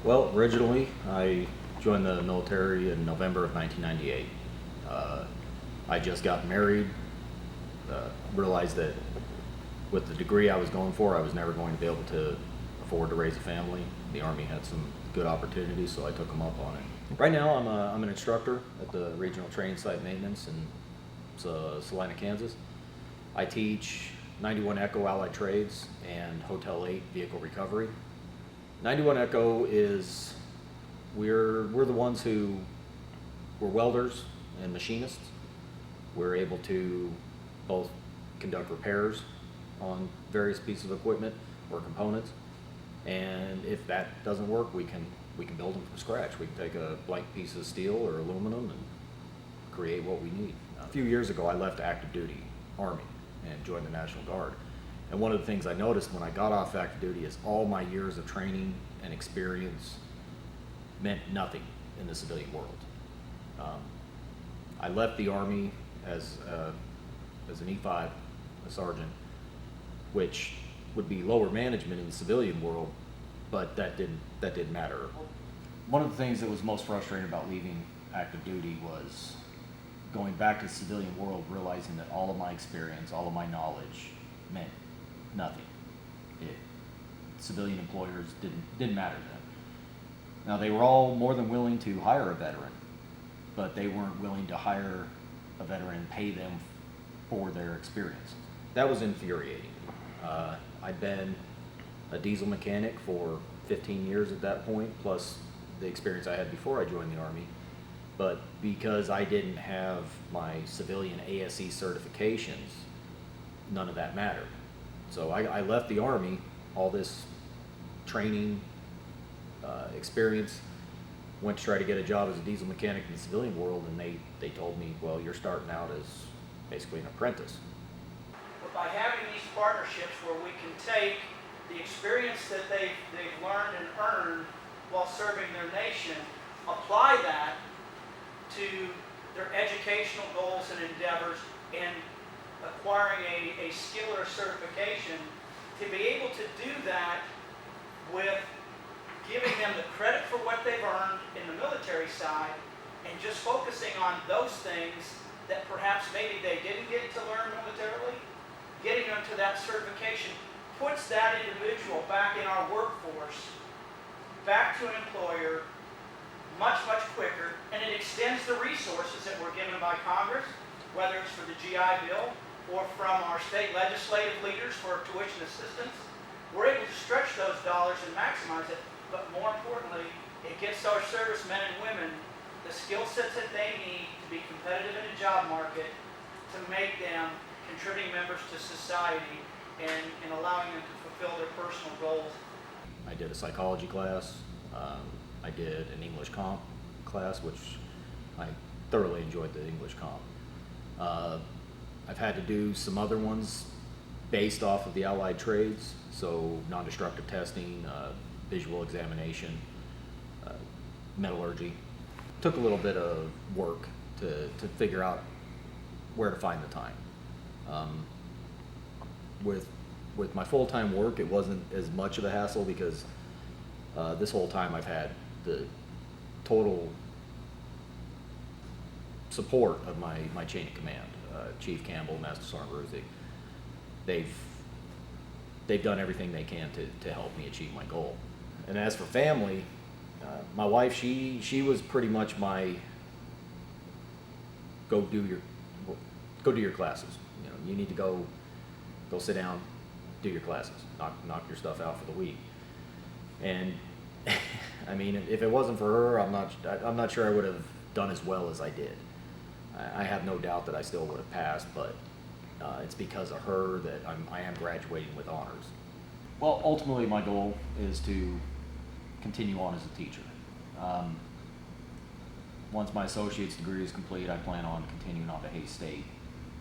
Well, originally I joined the military in November of 1998. I just got married, realized that with the degree I was going for, I was never going to be able to afford to raise a family. The Army had some good opportunities, so I took them up on it. Right now, I'm an instructor at the Regional Training Site Maintenance in Salina, Kansas. I teach 91 Echo Allied Trades and Hotel 8 Vehicle Recovery. 91 Echo is, we're the ones who, we're welders and machinists. We're able to both conduct repairs on various pieces of equipment or components, and if that doesn't work, we can build them from scratch. We can take a blank piece of steel or aluminum and create what we need. A few years ago, I left active duty Army and joined the National Guard. And one of the things I noticed when I got off active duty is all my years of training and experience meant nothing in the civilian world. I left the Army as an E5, a sergeant, which would be lower management in the civilian world, but that didn't matter. One of the things that was most frustrating about leaving active duty was going back to the civilian world, realizing that all of my experience, all of my knowledge meant nothing. Civilian employers didn't matter then. Now, they were all more than willing to hire a veteran, but they weren't willing to hire a veteran and pay them for their experience. That was infuriating. I'd been a diesel mechanic for 15 years at that point, plus the experience I had before I joined the Army. But because I didn't have my civilian ASE certifications, none of that mattered. So I left the Army, all this training, experience, went to try to get a job as a diesel mechanic in the civilian world, and they told me, well, you're starting out as basically an apprentice. But by having these partnerships where we can take the experience that they've learned and earned while serving their nation, apply that to their educational goals and endeavors, and acquiring a skill or certification, to be able to do that with giving them the credit for what they've earned in the military side, and just focusing on those things that perhaps maybe they didn't get to learn militarily, getting them to that certification puts that individual back in our workforce, back to an employer, much quicker, and it extends the resources that were given by Congress, whether it's for the GI Bill or from our state legislative leaders for tuition assistance. We're able to stretch those dollars and maximize it, but more importantly, it gets our servicemen and women the skill sets that they need to be competitive in the job market, to make them contributing members to society, and allowing them to fulfill their personal goals. I did a psychology class. I did an English comp class, which I thoroughly enjoyed the English comp. I've had to do some other ones based off of the allied trades, so non-destructive testing, visual examination, metallurgy. Took a little bit of work to figure out where to find the time. With my full-time work, it wasn't as much of a hassle because this whole time I've had the total support of my chain of command. Chief Campbell, Master Sergeant Ruthie. They've done everything they can to help me achieve my goal. And as for family, my wife, she was pretty much my go do your classes. You know, you need to go sit down, do your classes, knock your stuff out for the week. And I mean, if it wasn't for her, I'm not sure I would have done as well as I did. I have no doubt that I still would have passed, but it's because of her that I am graduating with honors. Well, ultimately my goal is to continue on as a teacher. Once my associate's degree is complete, I plan on continuing on to Hays State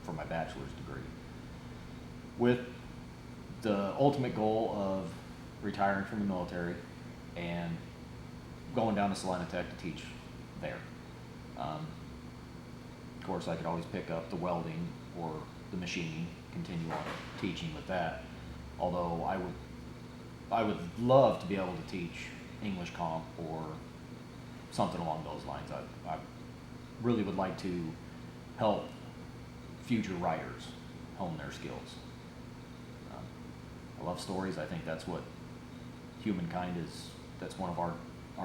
for my bachelor's degree, with the ultimate goal of retiring from the military and going down to Salina Tech to teach there. Of course, I could always pick up the welding or the machining, continue on teaching with that. Although I would love to be able to teach English comp or something along those lines. I really would like to help future writers hone their skills. I love stories. I think that's what humankind is. That's one of our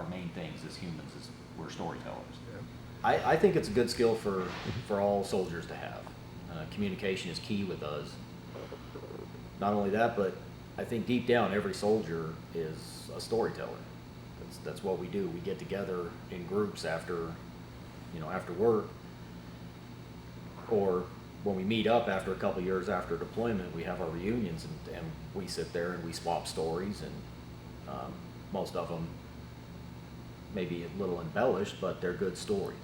main things as humans, is we're storytellers. Yeah. I think it's a good skill for all soldiers to have. Communication is key with us. Not only that, but I think deep down every soldier is a storyteller. That's what we do. We get together in groups after work, or when we meet up after a couple years after deployment, we have our reunions, and we sit there and we swap stories, and most of them may be a little embellished, but they're good stories.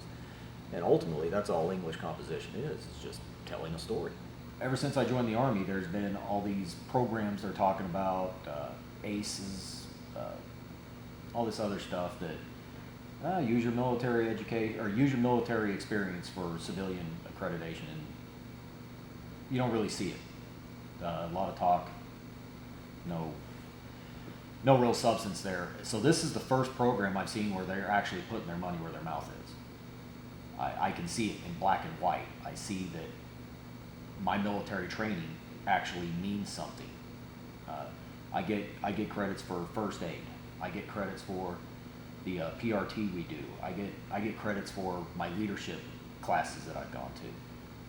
And ultimately, that's all English composition is. It's just telling a story. Ever since I joined the Army, there's been all these programs they're talking about, ACEs, all this other stuff that use your military education or use your military experience for civilian accreditation, and you don't really see it. A lot of talk, no real substance there. So this is the first program I've seen where they're actually putting their money where their mouth is. I can see it in black and white. I see that my military training actually means something. I get credits for first aid. I get credits for the PRT we do. I get credits for my leadership classes that I've gone to.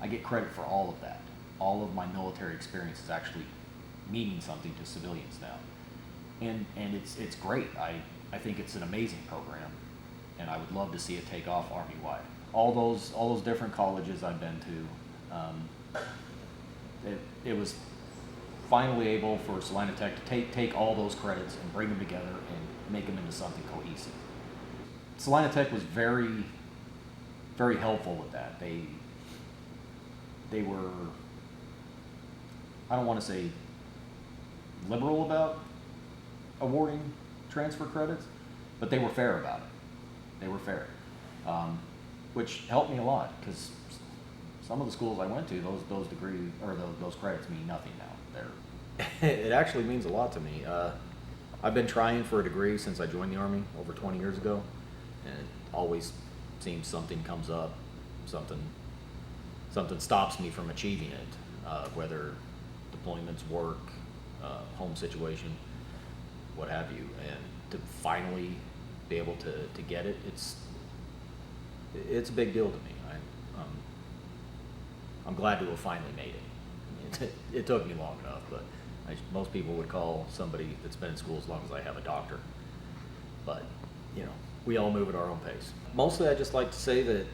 I get credit for all of that. All of my military experience is actually meaning something to civilians now. And it's great. I think it's an amazing program, and I would love to see it take off Army-wide. All those different colleges I've been to, it was finally able for Salina Tech to take all those credits and bring them together and make them into something cohesive. Salina Tech was very, very helpful with that. They were, I don't want to say liberal about awarding transfer credits, but they were fair about it. They were fair, which helped me a lot, because some of the schools I went to, those degree or those credits mean nothing now. It actually means a lot to me. I've been trying for a degree since I joined the Army over 20 years ago, and it always seems something comes up, something stops me from achieving it, whether deployments, work, home situation, what have you. And to finally be able to get it, it's a big deal to me. I'm glad to have finally made it. It took me long enough, but most people would call somebody that's been in school as long as I have a doctor. But we all move at our own pace. Mostly, I just like to say that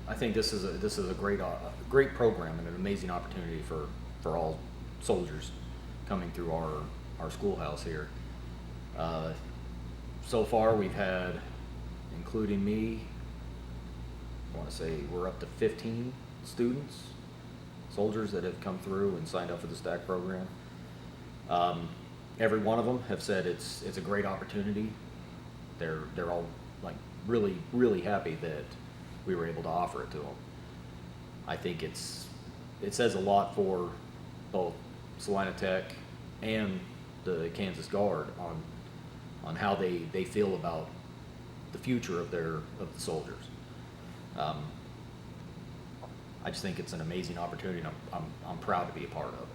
I think this is a great program and an amazing opportunity for all soldiers coming through our schoolhouse here. So far, we've had, including me, I want to say we're up to 15 students, soldiers that have come through and signed up for the STAC program. Every one of them have said it's a great opportunity. They're all like really, really happy that we were able to offer it to them. I think it says a lot for both Salina Tech and the Kansas Guard on how they feel about the future of the soldiers. I just think it's an amazing opportunity, and I'm proud to be a part of it.